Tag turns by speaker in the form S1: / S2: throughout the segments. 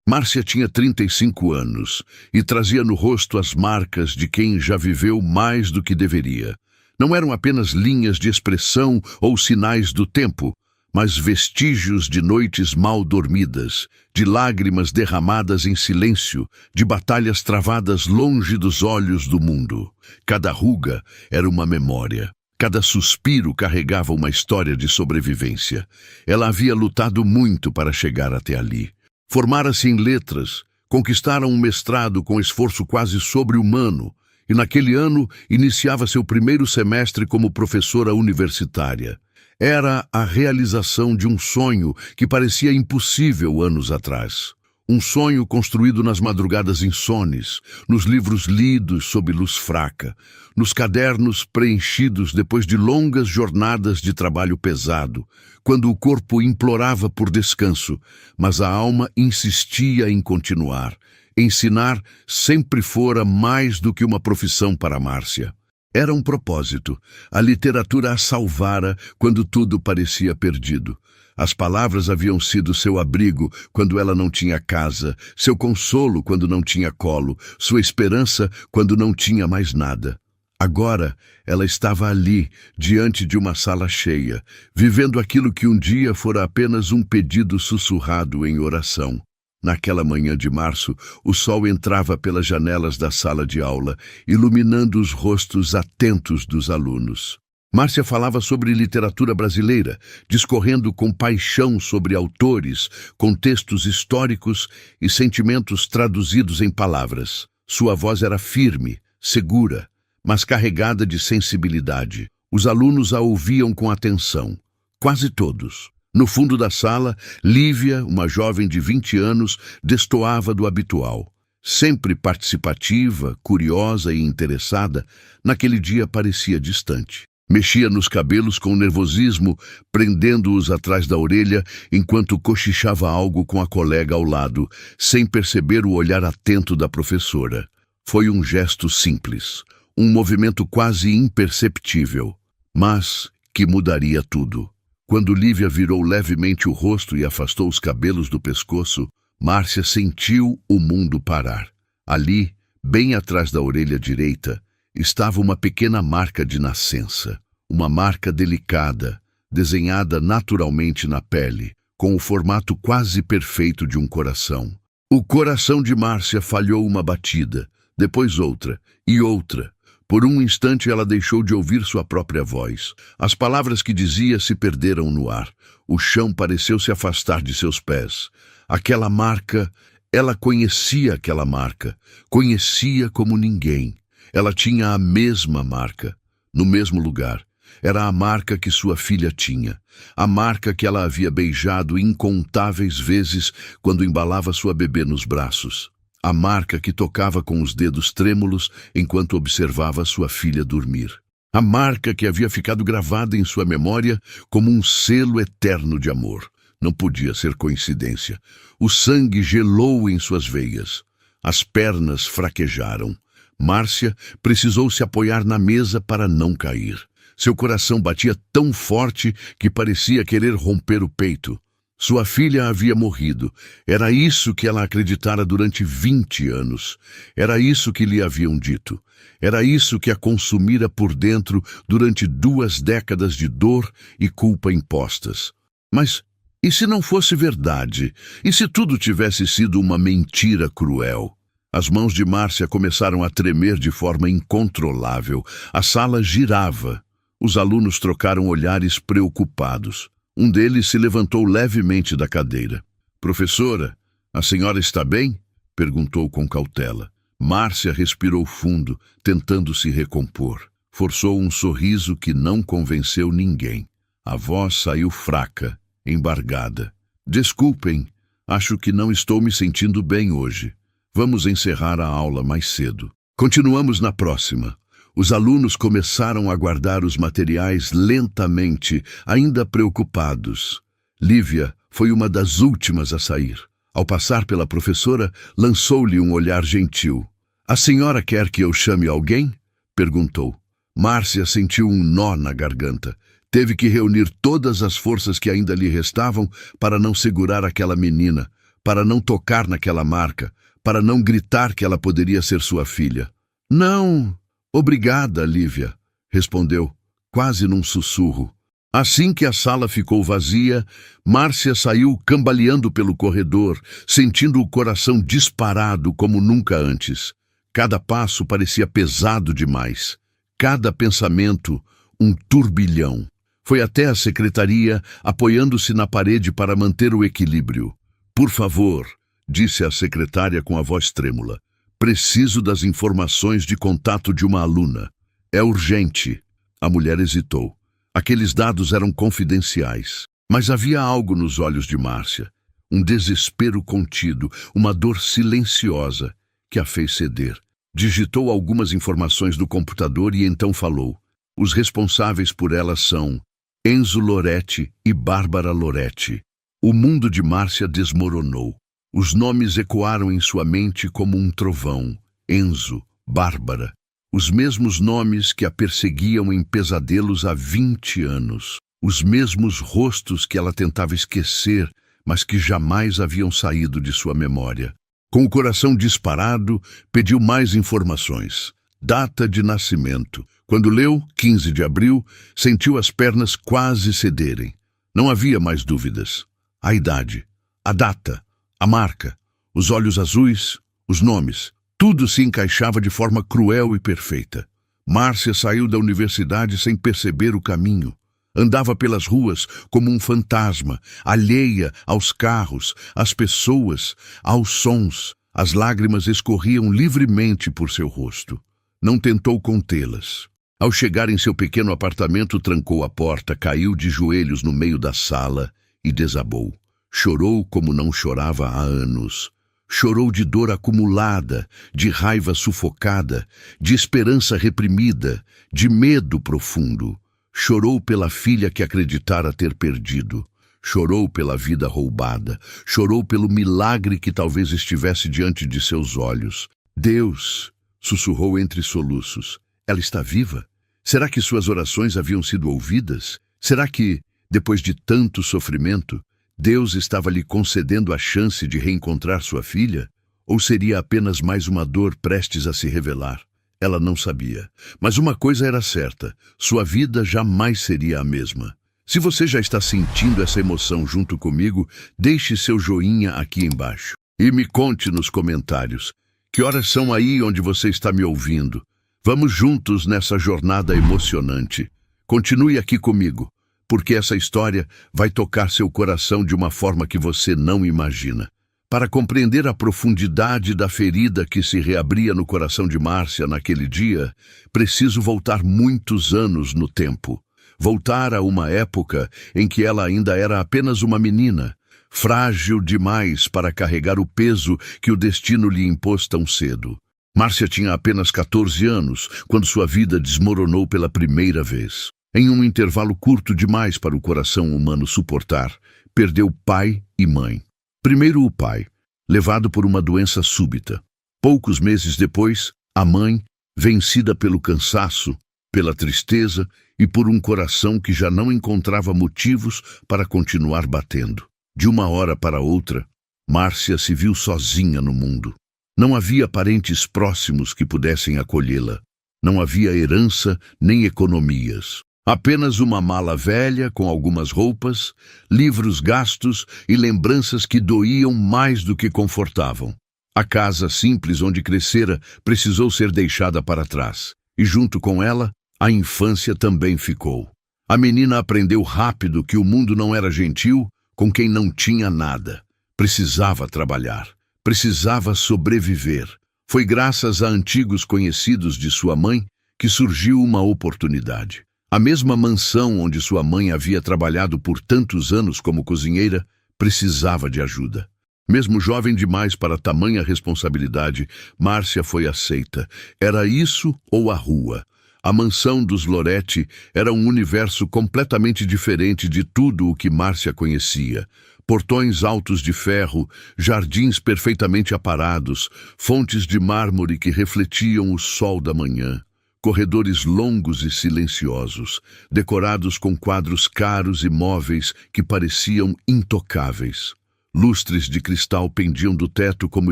S1: Márcia tinha 35 anos e trazia no rosto as marcas de quem já viveu mais do que deveria. Não eram apenas linhas de expressão ou sinais do tempo, mas vestígios de noites mal dormidas, de lágrimas derramadas em silêncio, de batalhas travadas longe dos olhos do mundo. Cada ruga era uma memória. Cada suspiro carregava uma história de sobrevivência. Ela havia lutado muito para chegar até ali. Formara-se em letras, conquistara um mestrado com esforço quase sobre-humano, e naquele ano iniciava seu primeiro semestre como professora universitária. Era a realização de um sonho que parecia impossível anos atrás. Um sonho construído nas madrugadas insones, nos livros lidos sob luz fraca, nos cadernos preenchidos depois de longas jornadas de trabalho pesado, quando o corpo implorava por descanso, mas a alma insistia em continuar. Ensinar sempre fora mais do que uma profissão para Márcia. Era um propósito. A literatura a salvara quando tudo parecia perdido. As palavras haviam sido seu abrigo quando ela não tinha casa, seu consolo quando não tinha colo, sua esperança quando não tinha mais nada. Agora, ela estava ali, diante de uma sala cheia, vivendo aquilo que um dia fora apenas um pedido sussurrado em oração. Naquela manhã de março, o sol entrava pelas janelas da sala de aula, iluminando os rostos atentos dos alunos. Márcia falava sobre literatura brasileira, discorrendo com paixão sobre autores, contextos históricos e sentimentos traduzidos em palavras. Sua voz era firme, segura, mas carregada de sensibilidade. Os alunos a ouviam com atenção, quase todos. No fundo da sala, Lívia, uma jovem de 20 anos, destoava do habitual. Sempre participativa, curiosa e interessada, naquele dia parecia distante. Mexia nos cabelos com nervosismo, prendendo-os atrás da orelha, enquanto cochichava algo com a colega ao lado, sem perceber o olhar atento da professora. Foi um gesto simples, um movimento quase imperceptível, mas que mudaria tudo. Quando Lívia virou levemente o rosto e afastou os cabelos do pescoço, Márcia sentiu o mundo parar. Ali, bem atrás da orelha direita, estava uma pequena marca de nascença. Uma marca delicada, desenhada naturalmente na pele, com o formato quase perfeito de um coração. O coração de Márcia falhou uma batida, depois outra e outra. Por um instante ela deixou de ouvir sua própria voz. As palavras que dizia se perderam no ar. O chão pareceu se afastar de seus pés. Aquela marca, ela conhecia aquela marca. Conhecia como ninguém. Ela tinha a mesma marca, no mesmo lugar. Era a marca que sua filha tinha. A marca que ela havia beijado incontáveis vezes quando embalava sua bebê nos braços. A marca que tocava com os dedos trêmulos enquanto observava sua filha dormir. A marca que havia ficado gravada em sua memória como um selo eterno de amor. Não podia ser coincidência. O sangue gelou em suas veias. As pernas fraquejaram. Márcia precisou se apoiar na mesa para não cair. Seu coração batia tão forte que parecia querer romper o peito. Sua filha havia morrido. Era isso que ela acreditara durante 20 anos. Era isso que lhe haviam dito. Era isso que a consumira por dentro durante 2 décadas de dor e culpa impostas. Mas e se não fosse verdade? E se tudo tivesse sido uma mentira cruel? As mãos de Márcia começaram a tremer de forma incontrolável. A sala girava. Os alunos trocaram olhares preocupados. Um deles se levantou levemente da cadeira. "Professora, a senhora está bem?" perguntou com cautela. Márcia respirou fundo, tentando se recompor. Forçou um sorriso que não convenceu ninguém. A voz saiu fraca, embargada. "Desculpem, acho que não estou me sentindo bem hoje. Vamos encerrar a aula mais cedo. Continuamos na próxima." Os alunos começaram a guardar os materiais lentamente, ainda preocupados. Lívia foi uma das últimas a sair. Ao passar pela professora, lançou-lhe um olhar gentil. "A senhora quer que eu chame alguém?" perguntou. Márcia sentiu um nó na garganta. Teve que reunir todas as forças que ainda lhe restavam para não segurar aquela menina, para não tocar naquela marca, para não gritar que ela poderia ser sua filha. Não, obrigada, Lívia, respondeu, quase num sussurro. Assim que a sala ficou vazia, Márcia saiu cambaleando pelo corredor, sentindo o coração disparado como nunca antes. Cada passo parecia pesado demais. Cada pensamento, um turbilhão. Foi até a secretaria, apoiando-se na parede para manter o equilíbrio. Por favor, disse a secretária com a voz trêmula. Preciso das informações de contato de uma aluna. É urgente. A mulher hesitou. Aqueles dados eram confidenciais. Mas havia algo nos olhos de Márcia. Um desespero contido, uma dor silenciosa, que a fez ceder. Digitou algumas informações do computador e então falou. Os responsáveis por elas são Enzo Loretti e Bárbara Loretti. O mundo de Márcia desmoronou. Os nomes ecoaram em sua mente como um trovão. Enzo, Bárbara. Os mesmos nomes que a perseguiam em pesadelos há 20 anos. Os mesmos rostos que ela tentava esquecer, mas que jamais haviam saído de sua memória. Com o coração disparado, pediu mais informações. Data de nascimento. Quando leu, 15 de abril, sentiu as pernas quase cederem. Não havia mais dúvidas. A idade, a data, a marca, os olhos azuis, os nomes. Tudo se encaixava de forma cruel e perfeita. Márcia saiu da universidade sem perceber o caminho. Andava pelas ruas como um fantasma, alheia aos carros, às pessoas, aos sons. As lágrimas escorriam livremente por seu rosto. Não tentou contê-las. Ao chegar em seu pequeno apartamento, trancou a porta, caiu de joelhos no meio da sala e desabou. Chorou como não chorava há anos. Chorou de dor acumulada, de raiva sufocada, de esperança reprimida, de medo profundo. Chorou pela filha que acreditara ter perdido. Chorou pela vida roubada. Chorou pelo milagre que talvez estivesse diante de seus olhos. Deus, sussurrou entre soluços. Ela está viva? Será que suas orações haviam sido ouvidas? Será que, depois de tanto sofrimento, Deus estava lhe concedendo a chance de reencontrar sua filha? Ou seria apenas mais uma dor prestes a se revelar? Ela não sabia. Mas uma coisa era certa: sua vida jamais seria a mesma. Se você já está sentindo essa emoção junto comigo, deixe seu joinha aqui embaixo. E me conte nos comentários. Que horas são aí onde você está me ouvindo? Vamos juntos nessa jornada emocionante. Continue aqui comigo, porque essa história vai tocar seu coração de uma forma que você não imagina. Para compreender a profundidade da ferida que se reabria no coração de Márcia naquele dia, preciso voltar muitos anos no tempo. Voltar a uma época em que ela ainda era apenas uma menina, frágil demais para carregar o peso que o destino lhe impôs tão cedo. Márcia tinha apenas 14 anos quando sua vida desmoronou pela primeira vez. Em um intervalo curto demais para o coração humano suportar, perdeu pai e mãe. Primeiro o pai, levado por uma doença súbita. Poucos meses depois, a mãe, vencida pelo cansaço, pela tristeza e por um coração que já não encontrava motivos para continuar batendo. De uma hora para outra, Márcia se viu sozinha no mundo. Não havia parentes próximos que pudessem acolhê-la. Não havia herança nem economias. Apenas uma mala velha com algumas roupas, livros gastos e lembranças que doíam mais do que confortavam. A casa simples onde crescera precisou ser deixada para trás. E junto com ela, a infância também ficou. A menina aprendeu rápido que o mundo não era gentil com quem não tinha nada. Precisava trabalhar. Precisava sobreviver. Foi graças a antigos conhecidos de sua mãe que surgiu uma oportunidade. A mesma mansão onde sua mãe havia trabalhado por tantos anos como cozinheira precisava de ajuda. Mesmo jovem demais para tamanha responsabilidade, Márcia foi aceita. Era isso ou a rua. A mansão dos Loretti era um universo completamente diferente de tudo o que Márcia conhecia. Portões altos de ferro, jardins perfeitamente aparados, fontes de mármore que refletiam o sol da manhã. Corredores longos e silenciosos, decorados com quadros caros e móveis que pareciam intocáveis. Lustres de cristal pendiam do teto como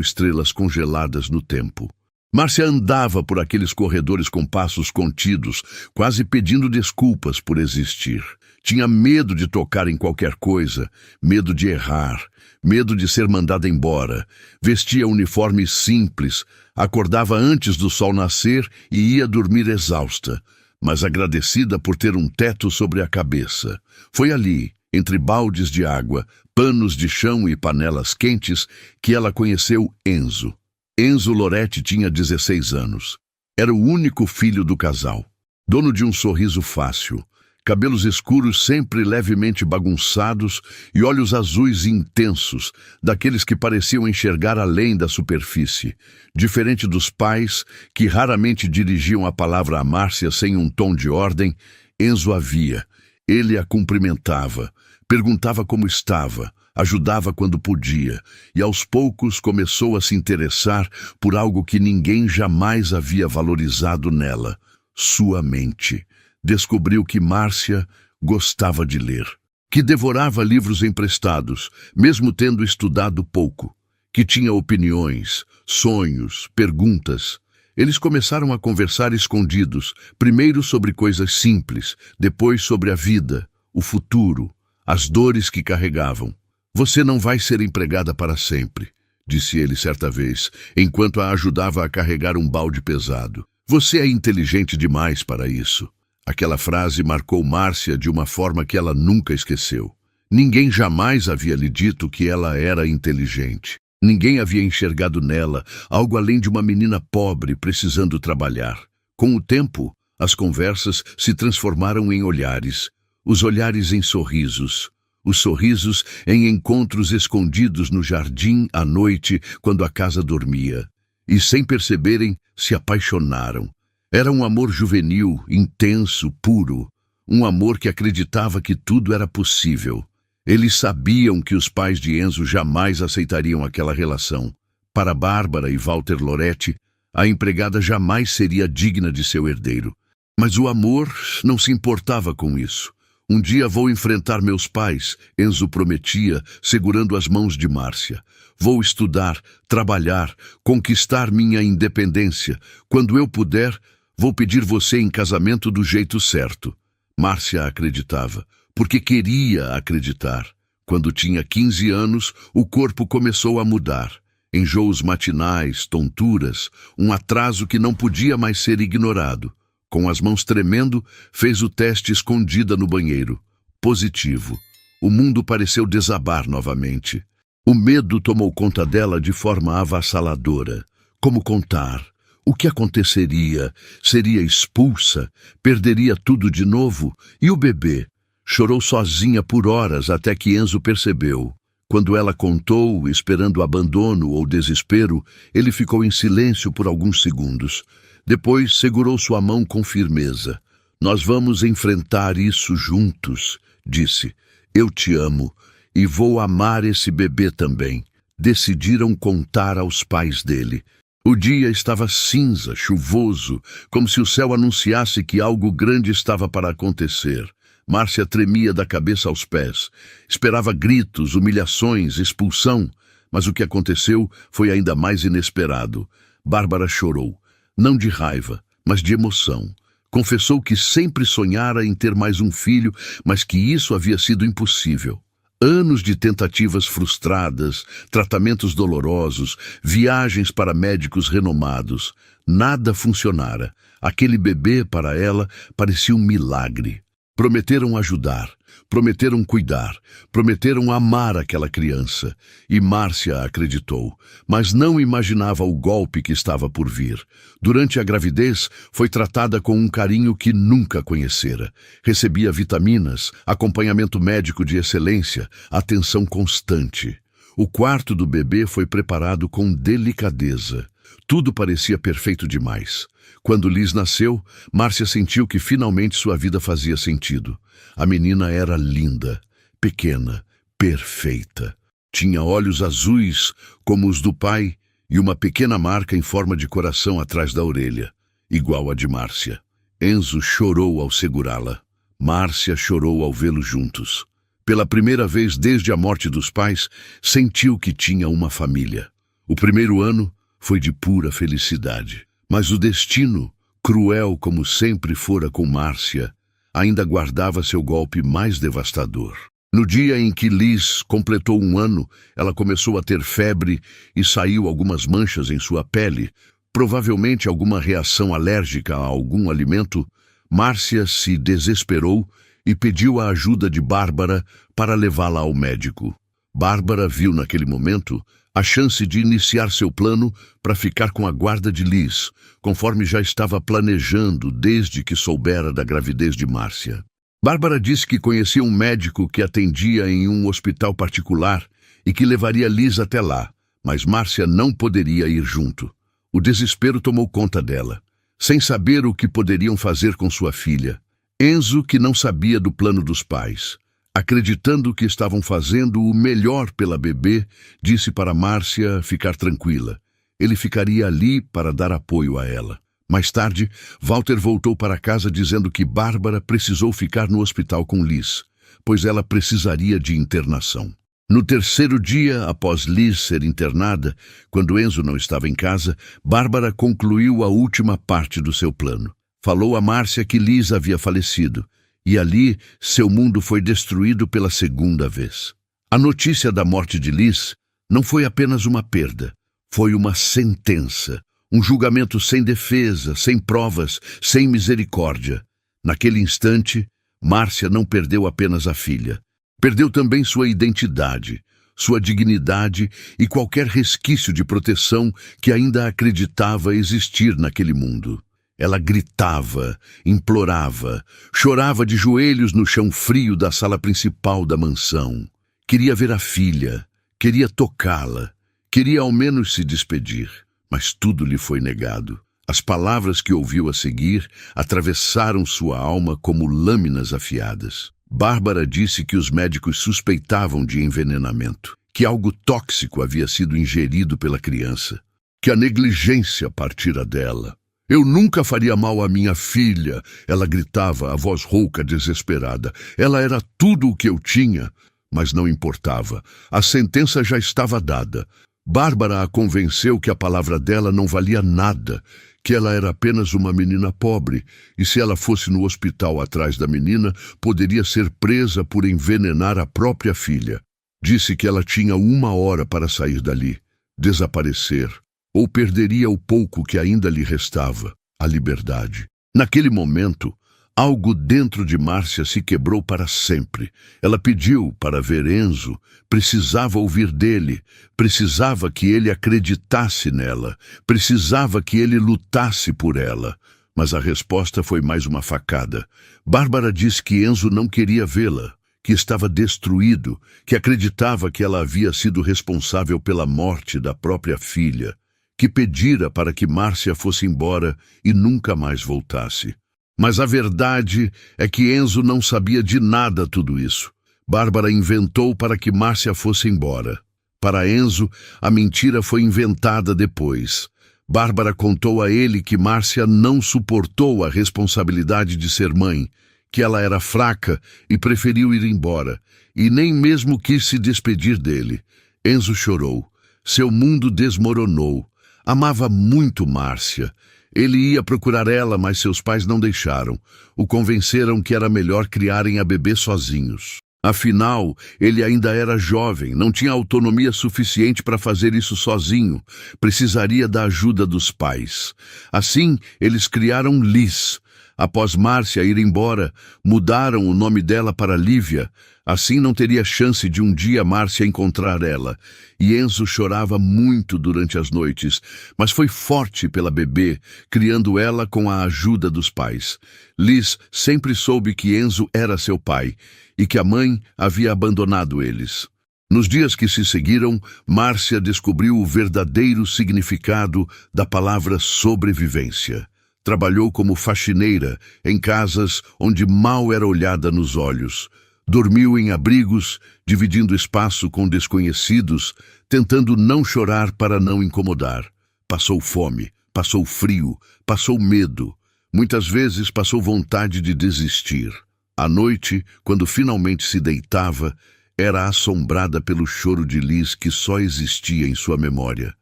S1: estrelas congeladas no tempo. Márcia andava por aqueles corredores com passos contidos, quase pedindo desculpas por existir. Tinha medo de tocar em qualquer coisa, medo de errar, medo de ser mandada embora. Vestia uniforme simples, acordava antes do sol nascer e ia dormir exausta, mas agradecida por ter um teto sobre a cabeça. Foi ali, entre baldes de água, panos de chão e panelas quentes, que ela conheceu Enzo. Enzo Loretti tinha 16 anos. Era o único filho do casal. Dono de um sorriso fácil, cabelos escuros sempre levemente bagunçados e olhos azuis intensos, daqueles que pareciam enxergar além da superfície. Diferente dos pais, que raramente dirigiam a palavra a Márcia sem um tom de ordem, Enzo a via. Ele a cumprimentava, perguntava como estava, ajudava quando podia, e aos poucos começou a se interessar por algo que ninguém jamais havia valorizado nela: sua mente. Descobriu que Márcia gostava de ler, que devorava livros emprestados, mesmo tendo estudado pouco, que tinha opiniões, sonhos, perguntas. Eles começaram a conversar escondidos, primeiro sobre coisas simples, depois sobre a vida, o futuro, as dores que carregavam. Você não vai ser empregada para sempre, disse ele certa vez, enquanto a ajudava a carregar um balde pesado. Você é inteligente demais para isso. Aquela frase marcou Márcia de uma forma que ela nunca esqueceu. Ninguém jamais havia lhe dito que ela era inteligente. Ninguém havia enxergado nela algo além de uma menina pobre precisando trabalhar. Com o tempo, as conversas se transformaram em olhares, os olhares em sorrisos, os sorrisos em encontros escondidos no jardim à noite quando a casa dormia. E sem perceberem, se apaixonaram. Era um amor juvenil, intenso, puro, um amor que acreditava que tudo era possível. Eles sabiam que os pais de Enzo jamais aceitariam aquela relação. Para Bárbara e Walter Loretti, a empregada jamais seria digna de seu herdeiro. Mas o amor não se importava com isso. Um dia vou enfrentar meus pais, Enzo prometia, segurando as mãos de Márcia. Vou estudar, trabalhar, conquistar minha independência. Quando eu puder, vou pedir você em casamento do jeito certo. Márcia acreditava, porque queria acreditar. Quando tinha 15 anos, o corpo começou a mudar. Enjoos matinais, tonturas, um atraso que não podia mais ser ignorado. Com as mãos tremendo, fez o teste escondida no banheiro. Positivo. O mundo pareceu desabar novamente. O medo tomou conta dela de forma avassaladora. Como contar? O que aconteceria? Seria expulsa? Perderia tudo de novo? E o bebê? Chorou sozinha por horas até que Enzo percebeu. Quando ela contou, esperando abandono ou desespero, ele ficou em silêncio por alguns segundos. Depois segurou sua mão com firmeza. Nós vamos enfrentar isso juntos, disse. Eu te amo e vou amar esse bebê também. Decidiram contar aos pais dele. O dia estava cinza, chuvoso, como se o céu anunciasse que algo grande estava para acontecer. Márcia tremia da cabeça aos pés. Esperava gritos, humilhações, expulsão. Mas o que aconteceu foi ainda mais inesperado. Bárbara chorou. Não de raiva, mas de emoção. Confessou que sempre sonhara em ter mais um filho, mas que isso havia sido impossível. Anos de tentativas frustradas, tratamentos dolorosos, viagens para médicos renomados. Nada funcionara. Aquele bebê, para ela, parecia um milagre. Prometeram ajudar, prometeram cuidar, prometeram amar aquela criança. E Márcia acreditou, mas não imaginava o golpe que estava por vir. Durante a gravidez, foi tratada com um carinho que nunca conhecera. Recebia vitaminas, acompanhamento médico de excelência, atenção constante. O quarto do bebê foi preparado com delicadeza. Tudo parecia perfeito demais. Quando Liz nasceu, Márcia sentiu que finalmente sua vida fazia sentido. A menina era linda, pequena, perfeita. Tinha olhos azuis, como os do pai, e uma pequena marca em forma de coração atrás da orelha, igual a de Márcia. Enzo chorou ao segurá-la. Márcia chorou ao vê-los juntos. Pela primeira vez desde a morte dos pais, sentiu que tinha uma família. O primeiro ano foi de pura felicidade. Mas o destino, cruel como sempre fora com Márcia, ainda guardava seu golpe mais devastador. No dia em que Liz completou 1 ano, ela começou a ter febre e saiu algumas manchas em sua pele, provavelmente alguma reação alérgica a algum alimento. Márcia se desesperou e pediu a ajuda de Bárbara para levá-la ao médico. Bárbara viu naquele momento a chance de iniciar seu plano para ficar com a guarda de Liz, conforme já estava planejando desde que soubera da gravidez de Márcia. Bárbara disse que conhecia um médico que atendia em um hospital particular e que levaria Liz até lá, mas Márcia não poderia ir junto. O desespero tomou conta dela, sem saber o que poderiam fazer com sua filha. Enzo, que não sabia do plano dos pais, acreditando que estavam fazendo o melhor pela bebê, disse para Márcia ficar tranquila. Ele ficaria ali para dar apoio a ela. Mais tarde, Walter voltou para casa dizendo que Bárbara precisou ficar no hospital com Liz, pois ela precisaria de internação. No terceiro dia, após Liz ser internada, quando Enzo não estava em casa, Bárbara concluiu a última parte do seu plano. Falou a Márcia que Liz havia falecido, e ali seu mundo foi destruído pela segunda vez. A notícia da morte de Liz não foi apenas uma perda, foi uma sentença, um julgamento sem defesa, sem provas, sem misericórdia. Naquele instante, Márcia não perdeu apenas a filha, perdeu também sua identidade, sua dignidade e qualquer resquício de proteção que ainda acreditava existir naquele mundo. Ela gritava, implorava, chorava de joelhos no chão frio da sala principal da mansão. Queria ver a filha, queria tocá-la, queria ao menos se despedir, mas tudo lhe foi negado. As palavras que ouviu a seguir atravessaram sua alma como lâminas afiadas. Bárbara disse que os médicos suspeitavam de envenenamento, que algo tóxico havia sido ingerido pela criança, que a negligência partira dela. Eu nunca faria mal à minha filha, ela gritava, a voz rouca, desesperada. Ela era tudo o que eu tinha, mas não importava. A sentença já estava dada. Bárbara a convenceu que a palavra dela não valia nada, que ela era apenas uma menina pobre, e se ela fosse no hospital atrás da menina, poderia ser presa por envenenar a própria filha. Disse que ela tinha 1 hora para sair dali, desaparecer, ou perderia o pouco que ainda lhe restava, a liberdade. Naquele momento, algo dentro de Márcia se quebrou para sempre. Ela pediu para ver Enzo, precisava ouvir dele, precisava que ele acreditasse nela, precisava que ele lutasse por ela. Mas a resposta foi mais uma facada. Bárbara disse que Enzo não queria vê-la, que estava destruído, que acreditava que ela havia sido responsável pela morte da própria filha, que pedira para que Márcia fosse embora e nunca mais voltasse. Mas a verdade é que Enzo não sabia de nada tudo isso. Bárbara inventou para que Márcia fosse embora. Para Enzo, a mentira foi inventada depois. Bárbara contou a ele que Márcia não suportou a responsabilidade de ser mãe, que ela era fraca e preferiu ir embora, e nem mesmo quis se despedir dele. Enzo chorou. Seu mundo desmoronou. Amava muito Márcia. Ele ia procurar ela, mas seus pais não deixaram. O convenceram que era melhor criarem a bebê sozinhos. Afinal, ele ainda era jovem, não tinha autonomia suficiente para fazer isso sozinho. Precisaria da ajuda dos pais. Assim, eles criaram Liz. Após Márcia ir embora, mudaram o nome dela para Lívia. Assim não teria chance de um dia Márcia encontrar ela. E Enzo chorava muito durante as noites, mas foi forte pela bebê, criando ela com a ajuda dos pais. Liz sempre soube que Enzo era seu pai e que a mãe havia abandonado eles. Nos dias que se seguiram, Márcia descobriu o verdadeiro significado da palavra sobrevivência. Trabalhou como faxineira em casas onde mal era olhada nos olhos. Dormiu em abrigos, dividindo espaço com desconhecidos, tentando não chorar para não incomodar. Passou fome, passou frio, passou medo. Muitas vezes passou vontade de desistir. À noite, quando finalmente se deitava, era assombrada pelo choro de Liz que só existia em sua memória.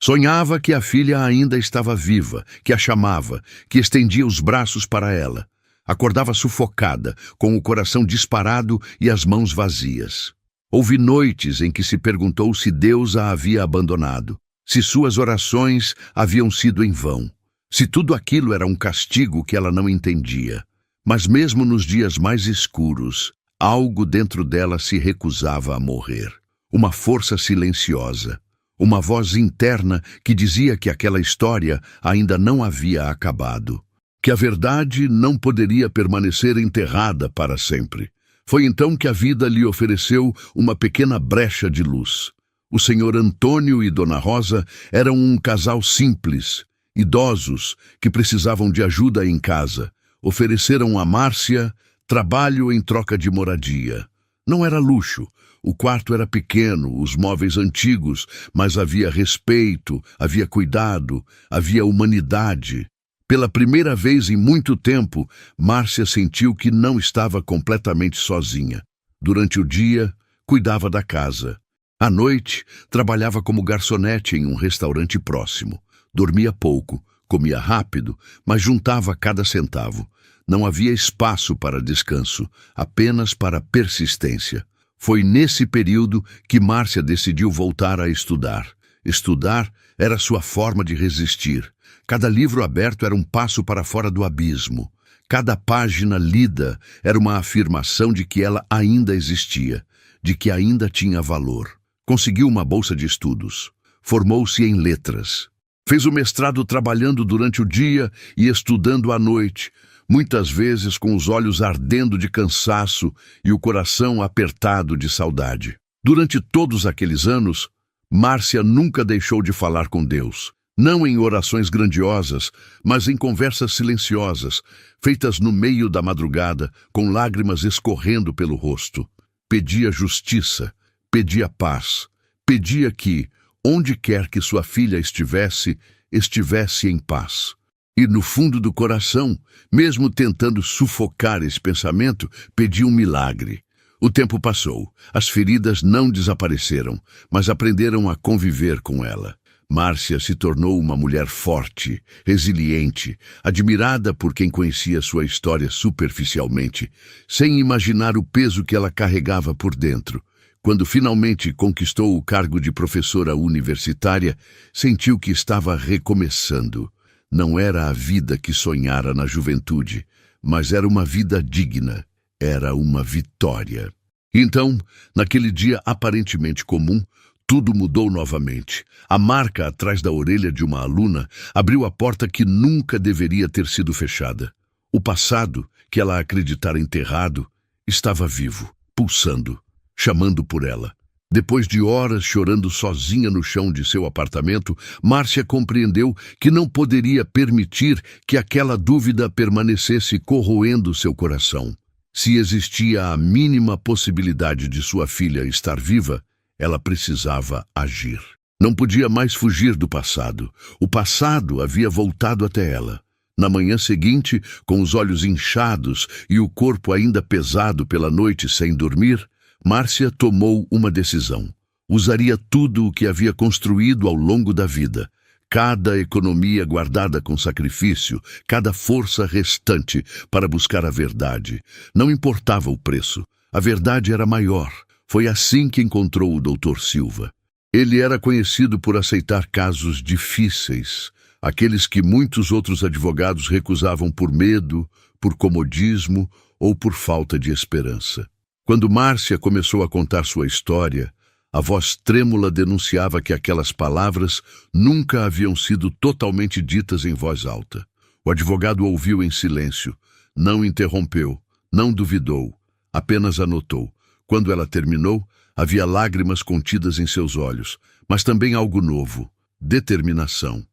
S1: Sonhava que a filha ainda estava viva, que a chamava, que estendia os braços para ela. Acordava sufocada, com o coração disparado e as mãos vazias. Houve noites em que se perguntou se Deus a havia abandonado, se suas orações haviam sido em vão, se tudo aquilo era um castigo que ela não entendia. Mas mesmo nos dias mais escuros, algo dentro dela se recusava a morrer. Uma força silenciosa, uma voz interna que dizia que aquela história ainda não havia acabado, que a verdade não poderia permanecer enterrada para sempre. Foi então que a vida lhe ofereceu uma pequena brecha de luz. O senhor Antônio e Dona Rosa eram um casal simples, idosos, que precisavam de ajuda em casa. Ofereceram a Márcia trabalho em troca de moradia. Não era luxo, o quarto era pequeno, os móveis antigos, mas havia respeito, havia cuidado, havia humanidade. Pela primeira vez em muito tempo, Márcia sentiu que não estava completamente sozinha. Durante o dia, cuidava da casa. À noite, trabalhava como garçonete em um restaurante próximo. Dormia pouco, comia rápido, mas juntava cada centavo. Não havia espaço para descanso, apenas para persistência. Foi nesse período que Márcia decidiu voltar a estudar. Estudar era sua forma de resistir. Cada livro aberto era um passo para fora do abismo. Cada página lida era uma afirmação de que ela ainda existia, de que ainda tinha valor. Conseguiu uma bolsa de estudos. Formou-se em letras. Fez o mestrado trabalhando durante o dia e estudando à noite, muitas vezes com os olhos ardendo de cansaço e o coração apertado de saudade. Durante todos aqueles anos, Márcia nunca deixou de falar com Deus. Não em orações grandiosas, mas em conversas silenciosas, feitas no meio da madrugada, com lágrimas escorrendo pelo rosto. Pedia justiça, pedia paz, pedia que, onde quer que sua filha estivesse, estivesse em paz. E no fundo do coração, mesmo tentando sufocar esse pensamento, pedia um milagre. O tempo passou, as feridas não desapareceram, mas aprenderam a conviver com ela. Márcia se tornou uma mulher forte, resiliente, admirada por quem conhecia sua história superficialmente, sem imaginar o peso que ela carregava por dentro. Quando finalmente conquistou o cargo de professora universitária, sentiu que estava recomeçando. Não era a vida que sonhara na juventude, mas era uma vida digna, era uma vitória. Então, naquele dia aparentemente comum, tudo mudou novamente. A marca atrás da orelha de uma aluna abriu a porta que nunca deveria ter sido fechada. O passado, que ela acreditara enterrado, estava vivo, pulsando, chamando por ela. Depois de horas chorando sozinha no chão de seu apartamento, Márcia compreendeu que não poderia permitir que aquela dúvida permanecesse corroendo seu coração. Se existia a mínima possibilidade de sua filha estar viva, ela precisava agir. Não podia mais fugir do passado. O passado havia voltado até ela. Na manhã seguinte, com os olhos inchados e o corpo ainda pesado pela noite sem dormir, Márcia tomou uma decisão. Usaria tudo o que havia construído ao longo da vida, cada economia guardada com sacrifício, cada força restante para buscar a verdade. Não importava o preço, a verdade era maior. Foi assim que encontrou o Dr. Silva. Ele era conhecido por aceitar casos difíceis, aqueles que muitos outros advogados recusavam por medo, por comodismo ou por falta de esperança. Quando Márcia começou a contar sua história, a voz trêmula denunciava que aquelas palavras nunca haviam sido totalmente ditas em voz alta. O advogado ouviu em silêncio, não interrompeu, não duvidou, apenas anotou. Quando ela terminou, havia lágrimas contidas em seus olhos, mas também algo novo, determinação.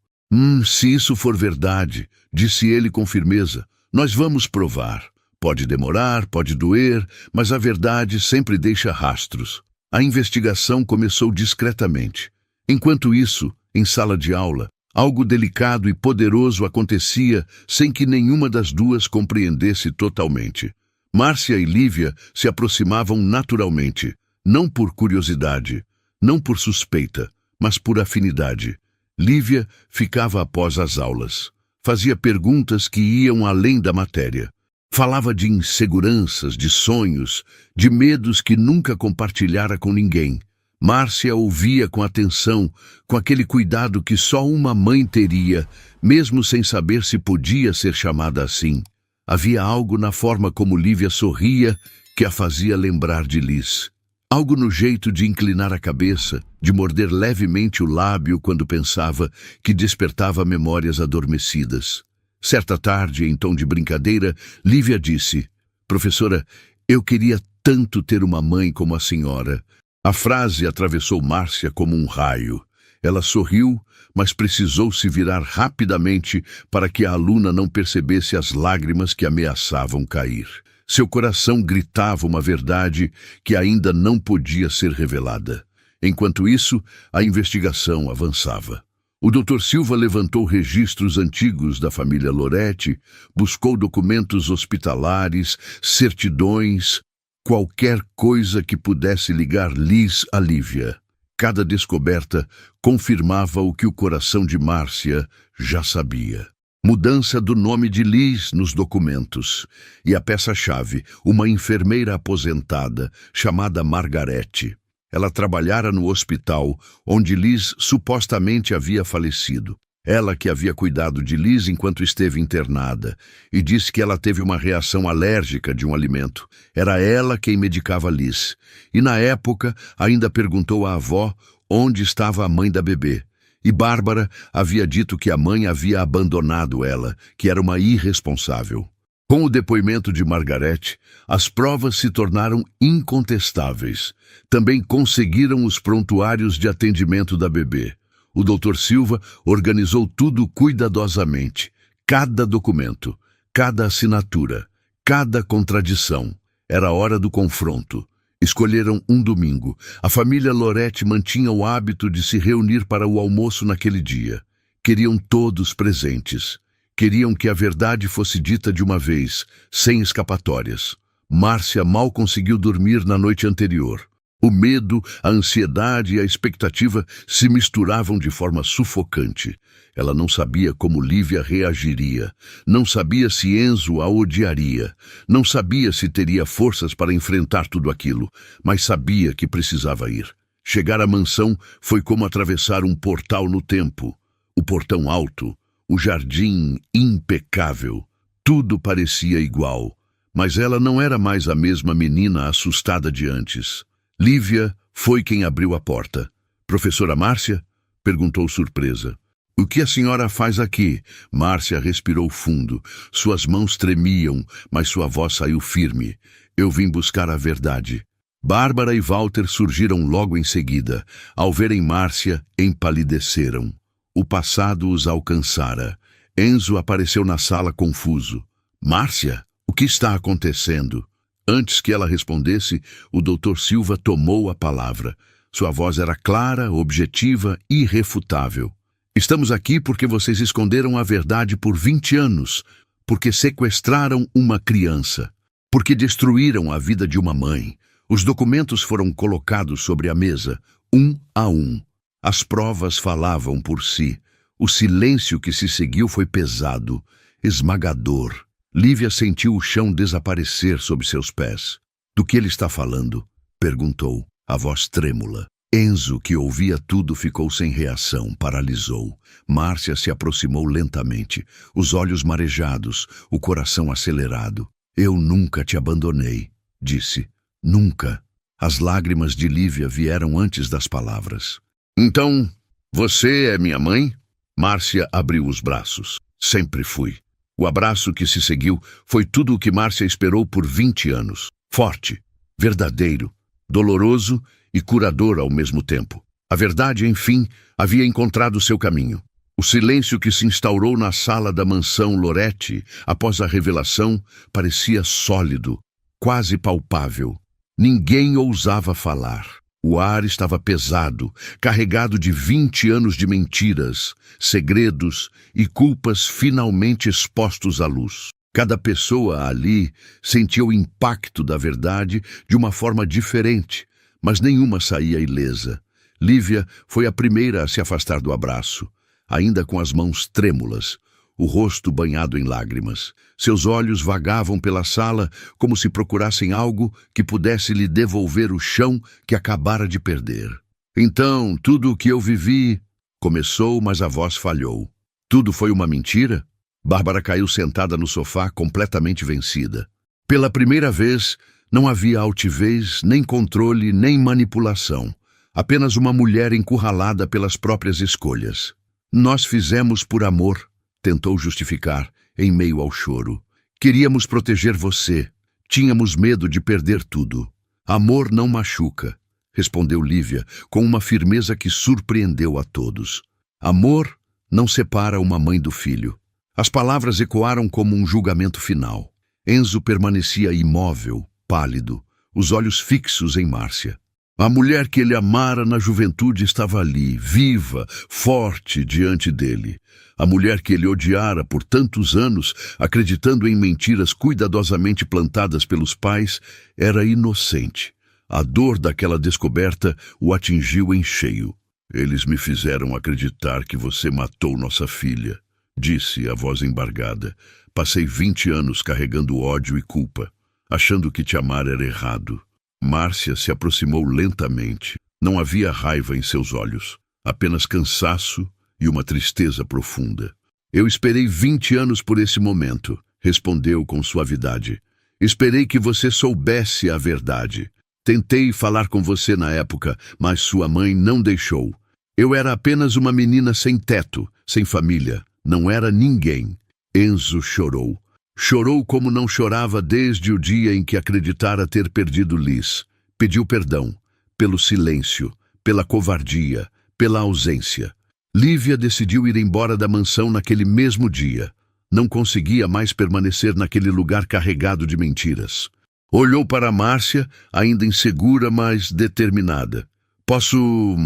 S1: Se isso for verdade, disse ele com firmeza, nós vamos provar. Pode demorar, pode doer, mas a verdade sempre deixa rastros. A investigação começou discretamente. Enquanto isso, em sala de aula, algo delicado e poderoso acontecia sem que nenhuma das duas compreendesse totalmente. Márcia e Lívia se aproximavam naturalmente, não por curiosidade, não por suspeita, mas por afinidade. Lívia ficava após as aulas. Fazia perguntas que iam além da matéria. Falava de inseguranças, de sonhos, de medos que nunca compartilhara com ninguém. Márcia ouvia com atenção, com aquele cuidado que só uma mãe teria, mesmo sem saber se podia ser chamada assim. Havia algo na forma como Lívia sorria que a fazia lembrar de Liz. Algo no jeito de inclinar a cabeça, de morder levemente o lábio quando pensava, que despertava memórias adormecidas. Certa tarde, em tom de brincadeira, Lívia disse: "Professora, eu queria tanto ter uma mãe como a senhora." A frase atravessou Márcia como um raio. Ela sorriu, mas precisou se virar rapidamente para que a aluna não percebesse as lágrimas que ameaçavam cair. Seu coração gritava uma verdade que ainda não podia ser revelada. Enquanto isso, a investigação avançava. O Dr. Silva levantou registros antigos da família Loretti, buscou documentos hospitalares, certidões, qualquer coisa que pudesse ligar Liz a Lívia. Cada descoberta confirmava o que o coração de Márcia já sabia. Mudança do nome de Liz nos documentos. E a peça-chave, uma enfermeira aposentada, chamada Margarete. Ela trabalhara no hospital onde Liz supostamente havia falecido. Ela que havia cuidado de Liz enquanto esteve internada, e disse que ela teve uma reação alérgica de um alimento. Era ela quem medicava Liz. E na época ainda perguntou à avó onde estava a mãe da bebê. E Bárbara havia dito que a mãe havia abandonado ela, que era uma irresponsável. Com o depoimento de Margarete, as provas se tornaram incontestáveis. Também conseguiram os prontuários de atendimento da bebê. O Dr. Silva organizou tudo cuidadosamente. Cada documento, cada assinatura, cada contradição. Era hora do confronto. Escolheram um domingo. A família Loretti mantinha o hábito de se reunir para o almoço naquele dia. Queriam todos presentes. Queriam que a verdade fosse dita de uma vez, sem escapatórias. Márcia mal conseguiu dormir na noite anterior. O medo, a ansiedade e a expectativa se misturavam de forma sufocante. Ela não sabia como Lívia reagiria. Não sabia se Enzo a odiaria. Não sabia se teria forças para enfrentar tudo aquilo, mas sabia que precisava ir. Chegar à mansão foi como atravessar um portal no tempo. O portão alto, o jardim impecável. Tudo parecia igual, mas ela não era mais a mesma menina assustada de antes. Lívia foi quem abriu a porta. "Professora Márcia?" perguntou surpresa. "O que a senhora faz aqui?" Márcia respirou fundo. Suas mãos tremiam, mas sua voz saiu firme. "Eu vim buscar a verdade." Bárbara e Walter surgiram logo em seguida. Ao verem Márcia, empalideceram. O passado os alcançara. Enzo apareceu na sala confuso. "Márcia, o que está acontecendo?" Antes que ela respondesse, o Dr. Silva tomou a palavra. Sua voz era clara, objetiva, irrefutável. "Estamos aqui porque vocês esconderam a verdade por 20 anos, porque sequestraram uma criança, porque destruíram a vida de uma mãe. Os documentos foram colocados sobre a mesa, um a um. As provas falavam por si. O silêncio que se seguiu foi pesado, esmagador. Lívia sentiu o chão desaparecer sob seus pés. "Do que ele está falando?" perguntou, a voz trêmula. Enzo, que ouvia tudo, ficou sem reação, paralisou. Márcia se aproximou lentamente, os olhos marejados, o coração acelerado. "Eu nunca te abandonei", disse. "Nunca." As lágrimas de Lívia vieram antes das palavras. "Então, você é minha mãe?" Márcia abriu os braços. "Sempre fui." O abraço que se seguiu foi tudo o que Márcia esperou por 20 anos. Forte, verdadeiro, doloroso e curador ao mesmo tempo. A verdade, enfim, havia encontrado seu caminho. O silêncio que se instaurou na sala da mansão Loretti após a revelação parecia sólido, quase palpável. Ninguém ousava falar. O ar estava pesado, carregado de 20 anos de mentiras, segredos e culpas finalmente expostos à luz. Cada pessoa ali sentia o impacto da verdade de uma forma diferente, mas nenhuma saía ilesa. Lívia foi a primeira a se afastar do abraço, ainda com as mãos trêmulas, o rosto banhado em lágrimas. Seus olhos vagavam pela sala como se procurassem algo que pudesse lhe devolver o chão que acabara de perder. Então, tudo o que eu vivi... Começou, mas a voz falhou. Tudo foi uma mentira? Bárbara caiu sentada no sofá, completamente vencida. Pela primeira vez, não havia altivez, nem controle, nem manipulação. Apenas uma mulher encurralada pelas próprias escolhas. Nós fizemos por amor, tentou justificar, em meio ao choro. Queríamos proteger você. Tínhamos medo de perder tudo. Amor não machuca, respondeu Lívia, com uma firmeza que surpreendeu a todos. Amor não separa uma mãe do filho. As palavras ecoaram como um julgamento final. Enzo permanecia imóvel, pálido, os olhos fixos em Márcia. A mulher que ele amara na juventude estava ali, viva, forte diante dele. A mulher que ele odiara por tantos anos, acreditando em mentiras cuidadosamente plantadas pelos pais, era inocente. A dor daquela descoberta o atingiu em cheio. Eles me fizeram acreditar que você matou nossa filha, disse a voz embargada. Passei 20 anos carregando ódio e culpa, achando que te amar era errado. Márcia se aproximou lentamente. Não havia raiva em seus olhos, apenas cansaço e uma tristeza profunda. Eu esperei 20 anos por esse momento, respondeu com suavidade. Esperei que você soubesse a verdade. Tentei falar com você na época, mas sua mãe não deixou. Eu era apenas uma menina sem teto, sem família. Não era ninguém. Enzo chorou. Chorou como não chorava desde o dia em que acreditara ter perdido Liz. Pediu perdão, pelo silêncio, pela covardia, pela ausência. Lívia decidiu ir embora da mansão naquele mesmo dia. Não conseguia mais permanecer naquele lugar carregado de mentiras. Olhou para Márcia, ainda insegura, mas determinada. Posso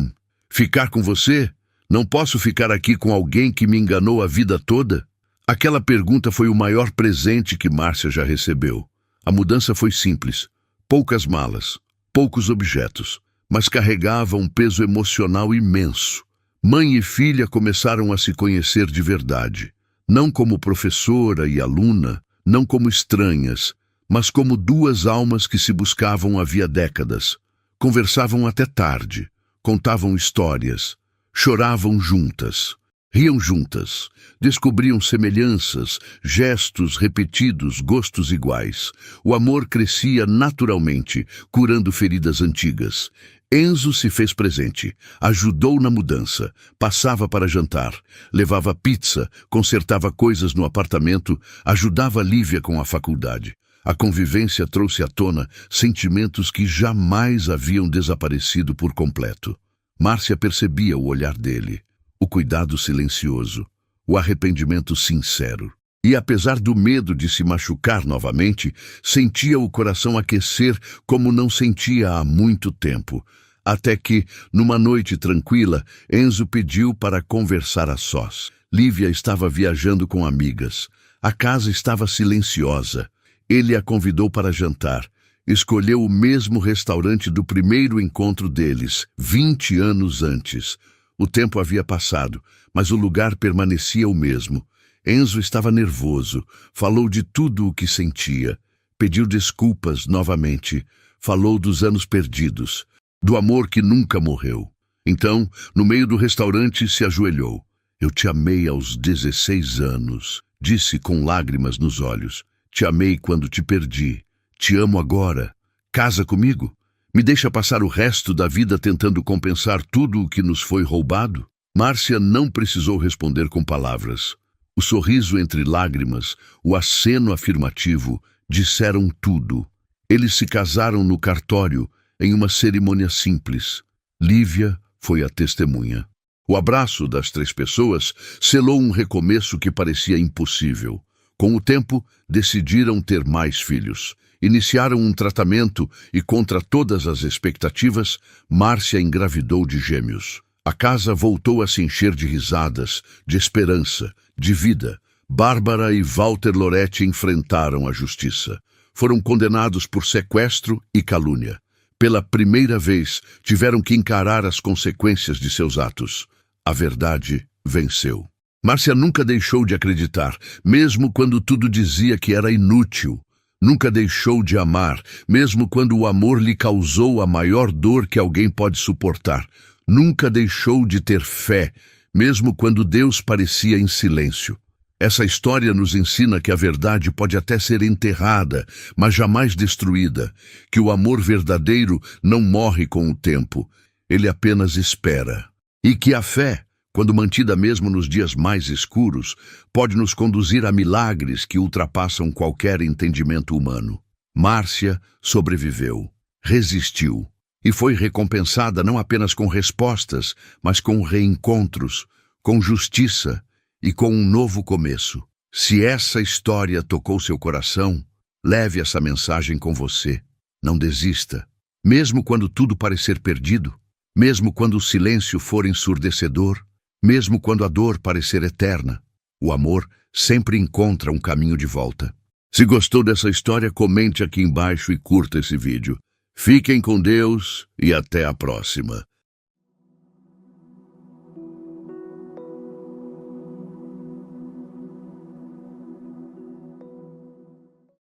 S1: ficar com você? Não posso ficar aqui com alguém que me enganou a vida toda? Aquela pergunta foi o maior presente que Márcia já recebeu. A mudança foi simples. Poucas malas, poucos objetos, mas carregava um peso emocional imenso. Mãe e filha começaram a se conhecer de verdade. Não como professora e aluna, não como estranhas, mas como duas almas que se buscavam havia décadas. Conversavam até tarde, contavam histórias, choravam juntas. Riam juntas, descobriam semelhanças, gestos repetidos, gostos iguais. O amor crescia naturalmente, curando feridas antigas. Enzo se fez presente, ajudou na mudança, passava para jantar, levava pizza, consertava coisas no apartamento, ajudava Lívia com a faculdade. A convivência trouxe à tona sentimentos que jamais haviam desaparecido por completo. Márcia percebia o olhar dele. O cuidado silencioso, o arrependimento sincero. E apesar do medo de se machucar novamente, sentia o coração aquecer como não sentia há muito tempo. Até que, numa noite tranquila, Enzo pediu para conversar a sós. Lívia estava viajando com amigas. A casa estava silenciosa. Ele a convidou para jantar. Escolheu o mesmo restaurante do primeiro encontro deles, 20 anos antes. O tempo havia passado, mas o lugar permanecia o mesmo. Enzo estava nervoso, falou de tudo o que sentia. Pediu desculpas novamente, falou dos anos perdidos, do amor que nunca morreu. Então, no meio do restaurante, se ajoelhou. Eu te amei aos 16 anos, disse com lágrimas nos olhos. Te amei quando te perdi. Te amo agora. Casa comigo? Me deixa passar o resto da vida tentando compensar tudo o que nos foi roubado? Márcia não precisou responder com palavras. O sorriso entre lágrimas, o aceno afirmativo, disseram tudo. Eles se casaram no cartório, em uma cerimônia simples. Lívia foi a testemunha. O abraço das 3 pessoas selou um recomeço que parecia impossível. Com o tempo, decidiram ter mais filhos. Iniciaram um tratamento e, contra todas as expectativas, Márcia engravidou de gêmeos. A casa voltou a se encher de risadas, de esperança, de vida. Bárbara e Walter Loretti enfrentaram a justiça. Foram condenados por sequestro e calúnia. Pela primeira vez, tiveram que encarar as consequências de seus atos. A verdade venceu. Márcia nunca deixou de acreditar, mesmo quando tudo dizia que era inútil. Nunca deixou de amar, mesmo quando o amor lhe causou a maior dor que alguém pode suportar. Nunca deixou de ter fé, mesmo quando Deus parecia em silêncio. Essa história nos ensina que a verdade pode até ser enterrada, mas jamais destruída, que o amor verdadeiro não morre com o tempo, ele apenas espera. E que a fé, quando mantida mesmo nos dias mais escuros, pode nos conduzir a milagres que ultrapassam qualquer entendimento humano. Márcia sobreviveu, resistiu, e foi recompensada não apenas com respostas, mas com reencontros, com justiça e com um novo começo. Se essa história tocou seu coração, leve essa mensagem com você. Não desista. Mesmo quando tudo parecer perdido, mesmo quando o silêncio for ensurdecedor, mesmo quando a dor parecer eterna, o amor sempre encontra um caminho de volta. Se gostou dessa história, comente aqui embaixo e curta esse vídeo. Fiquem com Deus e até a próxima.